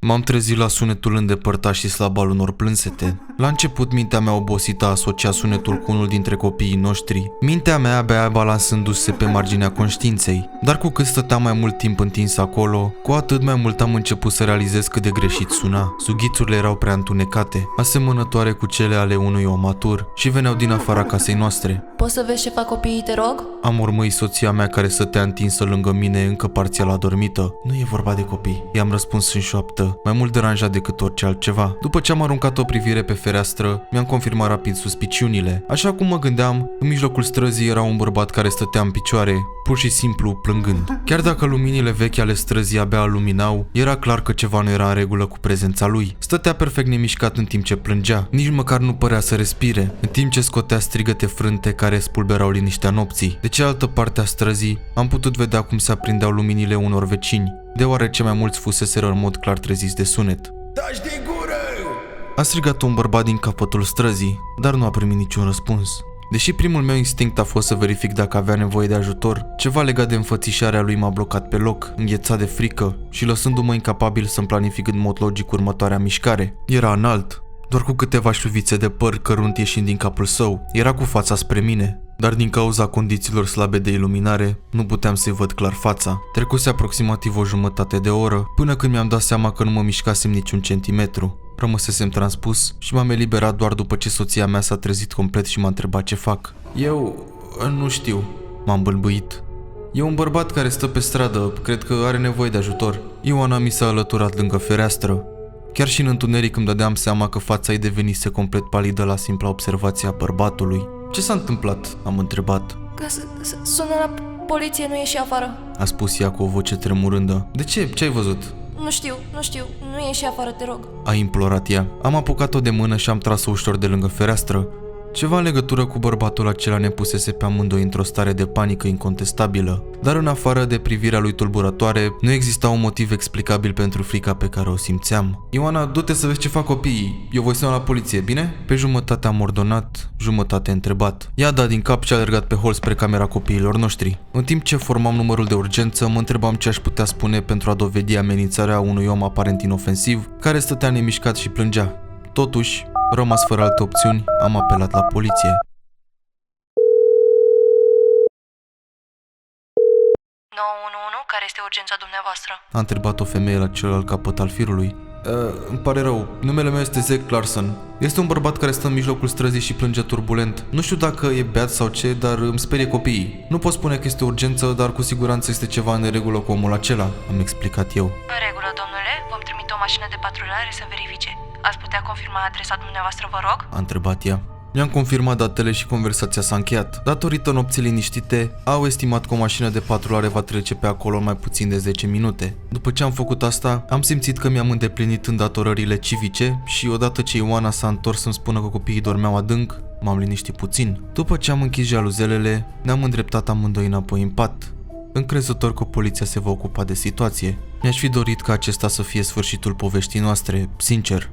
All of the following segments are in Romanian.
M-am trezit la sunetul îndepărtat și slab al unor plânsete. La început, mintea mea obosită a asociat sunetul cu unul dintre copiii noștri. Mintea mea abia balansându-se pe marginea conștiinței. Dar cu cât stăteam mai mult timp întins acolo, cu atât mai mult am început să realizez cât de greșit suna. Sughițurile erau prea întunecate, asemănătoare cu cele ale unui om matur, și veneau din afara casei noastre. Poți să vezi ce fac copiii, te rog? Am urmărit soția mea care stătea întinsă lângă mine, încă parțial adormită. Nu e vorba de copii, i-am răspuns în șoaptă, mai mult deranjat decât orice altceva. După ce am aruncat o privire pe fereastră, mi-am confirmat rapid suspiciunile. Așa cum mă gândeam, în mijlocul străzii era un bărbat care stătea în picioare, pur și simplu plângând. Chiar dacă luminile vechi ale străzii abia luminau, era clar că ceva nu era în regulă cu prezența lui. Stătea perfect nemișcat în timp ce plângea, nici măcar nu părea să respire, în timp ce scotea strigăte frânte care spulberau liniștea nopții. De cealaltă parte a străzii, am putut vedea cum se aprindeau luminile unor vecini, deoarece mai mulți fuseseră în mod clar treziți de sunet. Taci de gură! A strigat un bărbat din capătul străzii, dar nu a primit niciun răspuns. Deși primul meu instinct a fost să verific dacă avea nevoie de ajutor, ceva legat de înfățișarea lui m-a blocat pe loc, înghețat de frică și lăsându-mă incapabil să-mi planific în mod logic următoarea mișcare. Era înalt, doar cu câteva șuvițe de păr cărunt ieșind din capul său. Era cu fața spre mine, dar din cauza condițiilor slabe de iluminare, nu puteam să-i văd clar fața. Trecuse aproximativ o jumătate de oră, până când mi-am dat seama că nu mă mișcasem niciun centimetru. Rămăsesem transpus și m-am eliberat doar după ce soția mea s-a trezit complet și m-a întrebat ce fac. Eu nu știu, m-am bâlbâit. E un bărbat care stă pe stradă, cred că are nevoie de ajutor. Ioana mi s-a alăturat lângă fereastră. Chiar și în întuneric îmi dădeam seama că fața ei devenise complet palidă la simpla observație a bărbatului. Ce s-a întâmplat? Am întrebat. Că sună la poliție, nu ieși afară. A spus ea cu o voce tremurândă. De ce? Ce ai văzut? Nu știu, nu ieși afară, te rog. A implorat ea. Am apucat-o de mână și am tras-o ușor de lângă fereastră. Ceva în legătură cu bărbatul acela ne pusese pe amândoi într-o stare de panică incontestabilă, dar în afară de privirea lui tulburătoare, nu exista un motiv explicabil pentru frica pe care o simțeam. Ioana, du-te să vezi ce fac copiii, eu voi suna la poliție, bine? Pe jumătate am ordonat, jumătate întrebat. Ea a dat din cap și a alergat pe hol spre camera copiilor noștri. În timp ce formam numărul de urgență, mă întrebam ce aș putea spune pentru a dovedi amenințarea unui om aparent inofensiv, care stătea nemișcat și plângea. Totuși, rămas fără alte opțiuni, am apelat la poliție. 911, care este urgența dumneavoastră? A întrebat o femeie la celălalt capăt al firului. Îmi pare rău, numele meu este Zack Clarkson. Este un bărbat care stă în mijlocul străzii și plânge turbulent. Nu știu dacă e beat sau ce, dar îmi sperie copiii. Nu pot spune că este urgență, dar cu siguranță este ceva în neregulă cu omul acela, am explicat eu. În regulă, domnule, vom trimite o mașină de patrulare să verifice. Ați putea confirma adresa dumneavoastră, vă rog? A întrebat ea. I-am confirmat datele și conversația s-a încheiat. Datorită nopții liniștite, au estimat că o mașină de patrulare va trece pe acolo în mai puțin de 10 minute. După ce am făcut asta, am simțit că mi-am îndeplinit îndatorările civice și odată ce Ioana s-a întors să-mi spună că copiii dormeau adânc, m-am liniștit puțin. După ce am închis jaluzelele, ne-am îndreptat amândoi înapoi în pat, încrezător că poliția se va ocupa de situație. Mi-aș fi dorit ca acesta să fie sfârșitul poveștii noastre, sincer.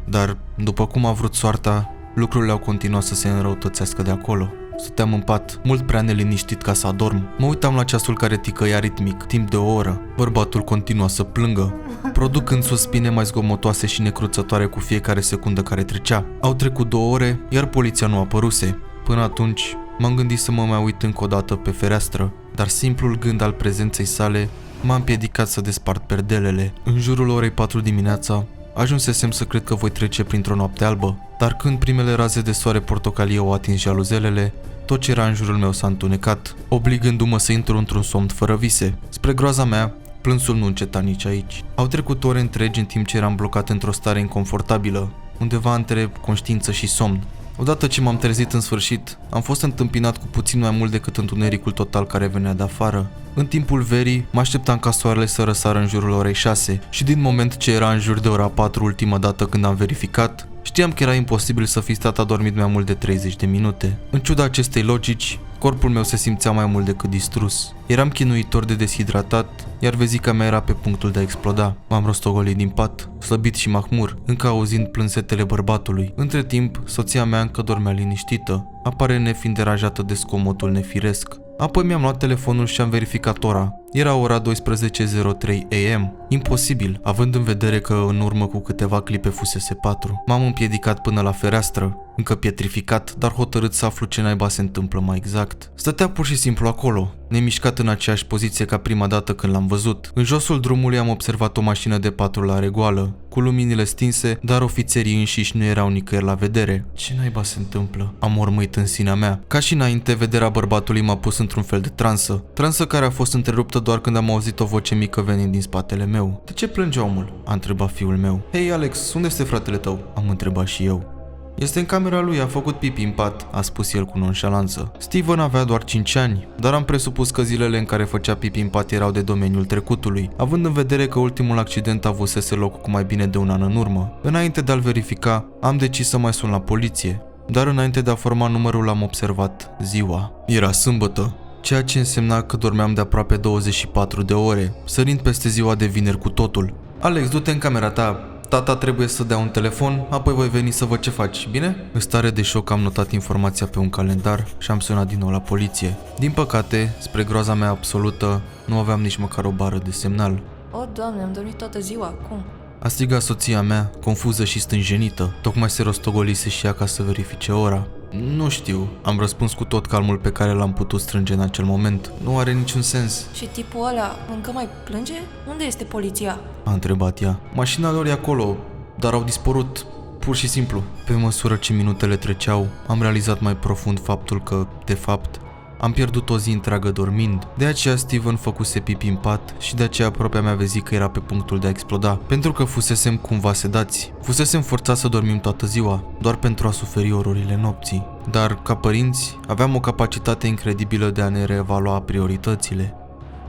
Dar, după cum a vrut soarta, lucrurile au continuat să se înrăutățească de acolo. Stăteam în pat, mult prea neliniștit ca să adorm. Mă uitam la ceasul care ticăia ritmic, timp de o oră. Bărbatul continua să plângă, producând suspine mai zgomotoase și necruțătoare cu fiecare secundă care trecea. Au trecut 2 ore, iar poliția nu apăruse. Până atunci, m-am gândit să mă mai uit încă o dată pe fereastră, dar simplul gând al prezenței sale m-a împiedicat să despart perdelele. În jurul orei 4 dimineața, ajunsesem să cred că voi trece printr-o noapte albă, dar când primele raze de soare portocalie au atins jaluzelele, tot ce era în jurul meu s-a întunecat, obligându-mă să intru într-un somn fără vise. Spre groaza mea, plânsul nu înceta nici aici. Au trecut ore întregi în timp ce eram blocat într-o stare inconfortabilă, undeva între conștiință și somn. Odată ce m-am trezit în sfârșit, am fost întâmpinat cu puțin mai mult decât întunericul total care venea de afară. În timpul verii, mă așteptam ca soarele să răsară în jurul orei 6 și din moment ce era în jur de ora 4 ultima dată când am verificat, știam că era imposibil să fi stat adormit mai mult de 30 de minute. În ciuda acestei logici, corpul meu se simțea mai mult decât distrus. Eram chinuitor de deshidratat, iar vezica mea era pe punctul de a exploda. M-am rostogolit din pat, slăbit și mahmur, încă auzind plânsetele bărbatului. Între timp, soția mea încă dormea liniștită, apare nefiind deranjată de scomotul nefiresc. Apoi mi-am luat telefonul și am verificat ora. Era ora 12:03 AM. Imposibil, având în vedere că în urmă cu câteva clipe fusese 4. M-am împiedicat până la fereastră, încă pietrificat, dar hotărât să aflu ce naiba se întâmplă mai exact. Stătea pur și simplu acolo, nemișcat în aceeași poziție ca prima dată când l-am văzut. În josul drumului am observat o mașină de patrulare goală, cu luminile stinse, dar ofițerii înșiși nu erau nicăieri la vedere. Ce naiba se întâmplă? Am mormâit în sinea mea. Ca și înainte, vederea bărbatului m-a pus într-un fel de transă. Transă care a fost întreruptă doar când am auzit o voce mică venind din spatele meu. De ce plânge omul? A întrebat fiul meu. Hei Alex, unde este fratele tău? Am întrebat și eu. Este în camera lui, a făcut pipi în pat, a spus el cu nonșalanță. Steven avea doar 5 ani, dar am presupus că zilele în care făcea pipi în pat erau de domeniul trecutului, având în vedere că ultimul accident avusese loc cu mai bine de un an în urmă. Înainte de a-l verifica, am decis să mai sun la poliție, dar înainte de a forma numărul am observat ziua. Era sâmbătă, ceea ce însemna că dormeam de aproape 24 de ore, sărind peste ziua de vineri cu totul. Alex, du-te în camera ta. Tata trebuie să dea un telefon, apoi voi veni să văd ce faci, bine? În stare de șoc am notat informația pe un calendar și am sunat din nou la poliție. Din păcate, spre groaza mea absolută, nu aveam nici măcar o bară de semnal. O, Doamne, am dormit toată ziua, cum? A strigat soția mea, confuză și stânjenită. Tocmai se rostogolise și ea ca să verifice ora. Nu știu, am răspuns cu tot calmul pe care l-am putut strânge în acel moment. Nu are niciun sens. Și tipul ăla încă mai plânge? Unde este poliția? A întrebat ea. Mașina lor e acolo, dar au dispărut, pur și simplu. Pe măsură ce minutele treceau, am realizat mai profund faptul că, de fapt, am pierdut o zi întreagă dormind. De aceea Steven făcuse pipi în pat și de aceea propria mea vezică era pe punctul de a exploda. Pentru că fusesem cumva sedați. Fusesem forțat să dormim toată ziua, doar pentru a suferi ororile nopții. Dar, ca părinți, aveam o capacitate incredibilă de a ne reevalua prioritățile.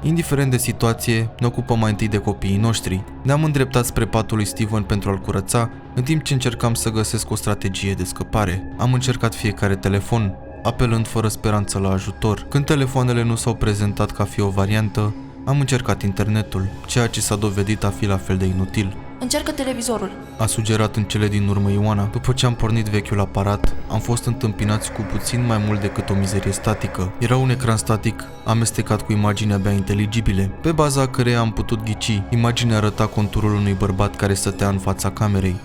Indiferent de situație, ne ocupăm mai întâi de copiii noștri. Ne-am îndreptat spre patul lui Steven pentru a-l curăța, în timp ce încercam să găsesc o strategie de scăpare. Am încercat fiecare telefon, apelând fără speranță la ajutor. Când telefoanele nu s-au prezentat ca fi o variantă, am încercat internetul, ceea ce s-a dovedit a fi la fel de inutil. Încearcă televizorul. A sugerat în cele din urmă Ioana. După ce am pornit vechiul aparat, am fost întâmpinați cu puțin mai mult decât o mizerie statică. Era un ecran static amestecat cu imagini abia inteligibile, pe baza căreia am putut ghici. Imaginea arăta conturul unui bărbat care stătea în fața camerei,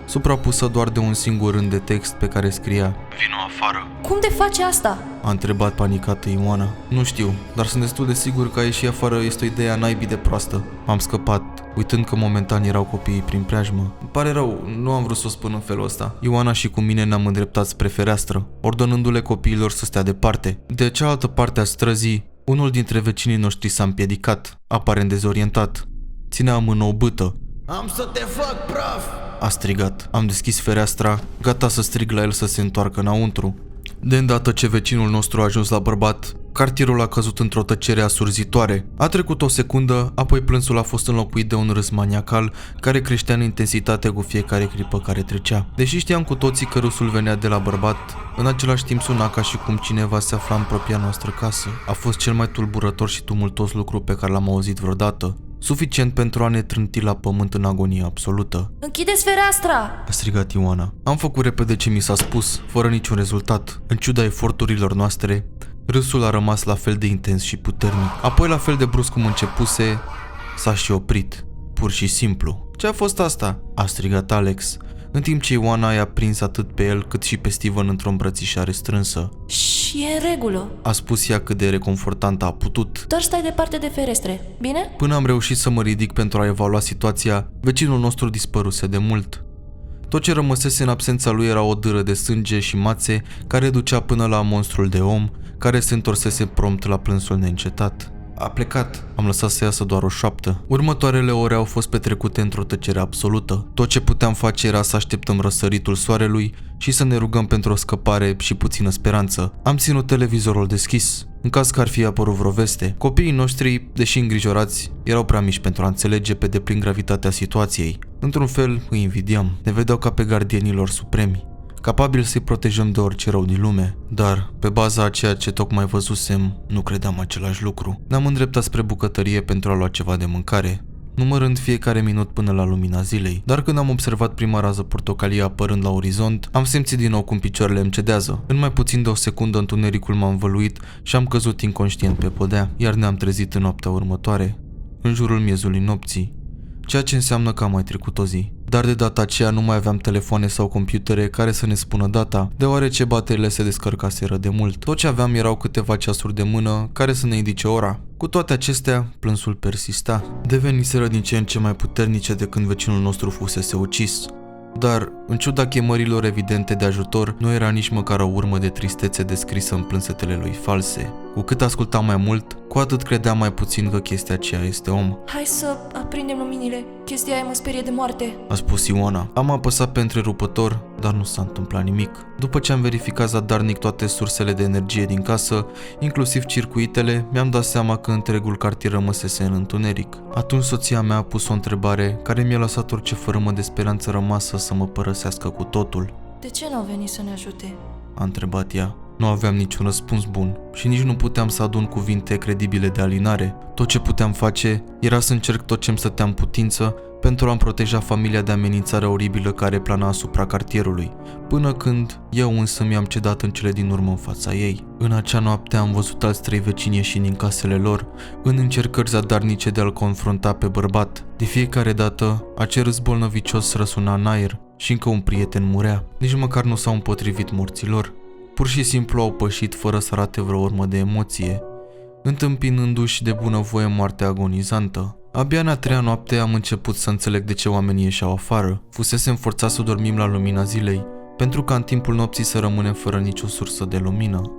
suprapusă doar de un singur rând de text pe care scria: "Vino afară." Cum de face asta? A întrebat panicată Ioana. Nu știu, dar sunt destul de sigur că a ieși afară este o idee a naibii de proastă. Am scăpat, uitând că momentan erau copiii prin preajmă. Îmi pare rău, nu am vrut să o spun în felul ăsta. Ioana și cu mine ne-am îndreptat spre fereastră, ordonându-le copiilor să stea departe. De cealaltă parte a străzii, unul dintre vecinii noștri s-a împiedicat, aparent dezorientat. Ținea în mână o bâtă. "Am să te fac praf!" a strigat. Am deschis fereastra, gata să strig la el să se întoarcă înăuntru. De îndată ce vecinul nostru a ajuns la bărbat, cartierul a căzut într-o tăcere asurzitoare. A trecut o secundă, apoi plânsul a fost înlocuit de un râs maniacal care creștea în intensitate cu fiecare clipă care trecea. Deși știam cu toții că râsul venea de la bărbat, în același timp suna ca și cum cineva se afla în propria noastră casă. A fost cel mai tulburător și tumultos lucru pe care l-am auzit vreodată. Suficient pentru a ne trânti la pământ în agonie absolută. Închideți fereastra! A strigat Ioana. Am făcut repede ce mi s-a spus, fără niciun rezultat. În ciuda eforturilor noastre, râsul a rămas la fel de intens și puternic. Apoi, la fel de brusc cum începuse, s-a și oprit. Pur și simplu. "Ce a fost asta?" a strigat Alex, în timp ce Ioana i-a prins atât pe el cât și pe Steven într-o îmbrățișare strânsă. Și e în regulă. A spus ea cât de reconfortantă a putut. Doar stai departe de ferestre, bine? Până am reușit să mă ridic pentru a evalua situația, vecinul nostru dispăruse de mult. Tot ce rămăsese în absența lui era o dâră de sânge și mațe care ducea până la monstrul de om, care se întorsese prompt la plânsul neîncetat. A plecat. Am lăsat să iasă doar o șoaptă. Următoarele ore au fost petrecute într-o tăcere absolută. Tot ce puteam face era să așteptăm răsăritul soarelui și să ne rugăm pentru o scăpare și puțină speranță. Am ținut televizorul deschis, în caz că ar fi apărut vreo veste. Copiii noștri, deși îngrijorați, erau prea mici pentru a înțelege pe deplin gravitatea situației. Într-un fel, îi invidiam. Ne vedeau ca pe gardienilor supremi, capabili să-i protejăm de orice rău din lume. Dar, pe baza a ceea ce tocmai văzusem, nu credeam același lucru. Ne-am îndreptat spre bucătărie pentru a lua ceva de mâncare. numărând fiecare minut până la lumina zilei. Dar când am observat prima rază portocalie apărând la orizont, am simțit din nou cum picioarele îmi cedează. În mai puțin de o secundă întunericul m-a învăluit și am căzut inconștient pe podea, iar ne-am trezit în noaptea următoare, în jurul miezului nopții, ceea ce înseamnă că a mai trecut o zi. Dar de data aceea nu mai aveam telefoane sau computere care să ne spună data, deoarece bateriile se descărcaseră de mult. Tot ce aveam erau câteva ceasuri de mână care să ne indice ora. Cu toate acestea, plânsul persista. Deveniseră din ce în ce mai puternice de când vecinul nostru fusese ucis. Dar, în ciuda chemărilor evidente de ajutor, nu era nici măcar o urmă de tristețe descrisă în plânsetele lui false. Cu cât ascultam mai mult, cu atât credeam mai puțin că chestia aceea este om. Hai să aprindem luminile, chestia aia mă sperie de moarte. A spus Ioana. Am apăsat pe întrerupător, dar nu s-a întâmplat nimic. După ce am verificat zadarnic toate sursele de energie din casă, inclusiv circuitele, mi-am dat seama că întregul cartier rămăsese în întuneric. Atunci soția mea a pus o întrebare care mi-a lăsat orice fărâmă de speranță rămasă să mă părăsească cu totul. De ce n-au venit să ne ajute? A întrebat ea. Nu aveam niciun răspuns bun și nici nu puteam să adun cuvinte credibile de alinare. Tot ce puteam face era să încerc tot ce-mi stătea în putință pentru a-mi proteja familia de amenințarea oribilă care plana asupra cartierului, până când eu însă mi-am cedat în cele din urmă în fața ei. În acea noapte am văzut alți 3 vecini ieșind din casele lor, în încercări zadarnice de a-l confrunta pe bărbat. De fiecare dată, acel râs bolnăvicios răsuna în aer și încă un prieten murea. Nici măcar nu s-au împotrivit morților. Pur și simplu au pășit fără să arate vreo urmă de emoție, întâmpinându-și de bunăvoie moartea agonizantă. Abia în a 3-a noapte am început să înțeleg de ce oamenii ieșeau afară. Fusesem forțați să dormim la lumina zilei, pentru ca în timpul nopții să rămânem fără nicio sursă de lumină.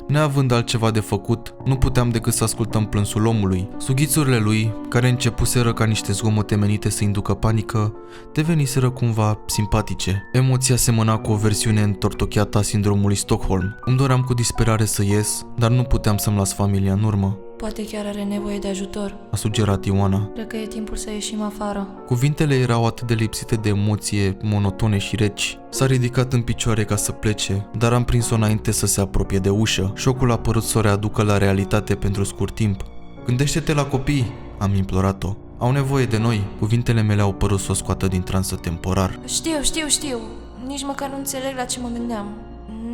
Neavând altceva de făcut, nu puteam decât să ascultăm plânsul omului. Sughițurile lui, care începuseră ca niște zgomote menite să inducă panică, deveniseră cumva simpatice. Emoția semăna cu o versiune întortocheată a sindromului Stockholm. Îmi doream cu disperare să ies, dar nu puteam să-mi las familia în urmă. Poate chiar are nevoie de ajutor. A sugerat Ioana. Cred că e timpul să ieșim afară. Cuvintele erau atât de lipsite de emoție, monotone și reci. S-a ridicat în picioare ca să plece, dar am prins-o înainte să se apropie de ușă. Șocul a părut să o readucă la realitate pentru scurt timp. Gândește-te la copii, am implorat-o. Au nevoie de noi. Cuvintele mele au părut să o scoată din transă temporar. Știu. Nici măcar nu înțeleg la ce mă gândeam.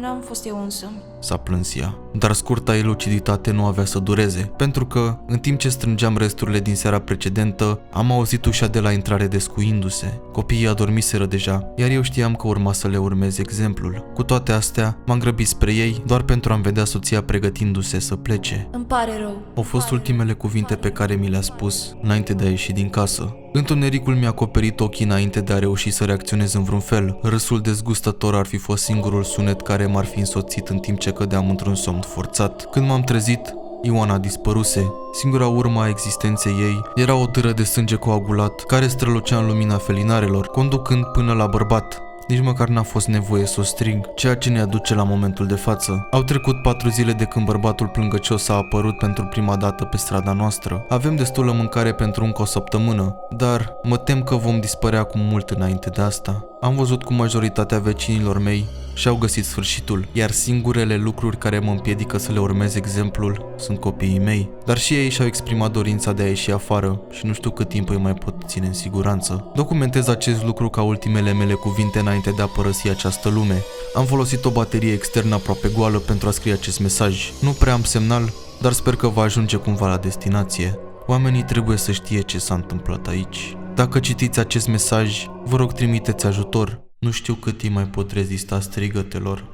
N-am fost eu însă. S-a plâns ea. Dar scurta ei luciditate nu avea să dureze, pentru că, în timp ce strângeam resturile din seara precedentă, am auzit ușa de la intrare descuindu-se. Copiii adormiseră deja, iar eu știam că urma să le urmez exemplul. Cu toate astea, m-am grăbit spre ei, doar pentru a-mi vedea soția pregătindu-se să plece. Îmi pare rău. Au fost ultimele cuvinte pe care mi le-a spus, înainte de a ieși din casă. Întunericul mi-a acoperit ochii înainte de a reuși să reacționez în vreun fel. Râsul dezgustător ar fi fost singurul sunet care m-ar fi însoțit în timp ce cădeam într-un somn forțat. Când m-am trezit, Ioana dispăruse. Singura urmă a existenței ei era o târă de sânge coagulat care strălucea în lumina felinarelor, conducând până la bărbat. Nici măcar n-a fost nevoie să o strig, ceea ce ne aduce la momentul de față. Au trecut 4 zile de când bărbatul plângăcios a apărut pentru prima dată pe strada noastră. Avem destulă mâncare pentru încă o săptămână, dar mă tem că vom dispărea cu mult înainte de asta. Am văzut cum majoritatea vecinilor mei și-au găsit sfârșitul, iar singurele lucruri care mă împiedică să le urmez exemplul sunt copiii mei. Dar și ei și-au exprimat dorința de a ieși afară și nu știu cât timp îi mai pot ține în siguranță. Documentez acest lucru ca ultimele mele cuvinte înainte de a părăsi această lume. Am folosit o baterie externă aproape goală pentru a scrie acest mesaj. Nu prea am semnal, dar sper că va ajunge cumva la destinație. Oamenii trebuie să știe ce s-a întâmplat aici. Dacă citiți acest mesaj, vă rog trimiteți ajutor. Nu știu cât timp mai pot rezista strigătelor.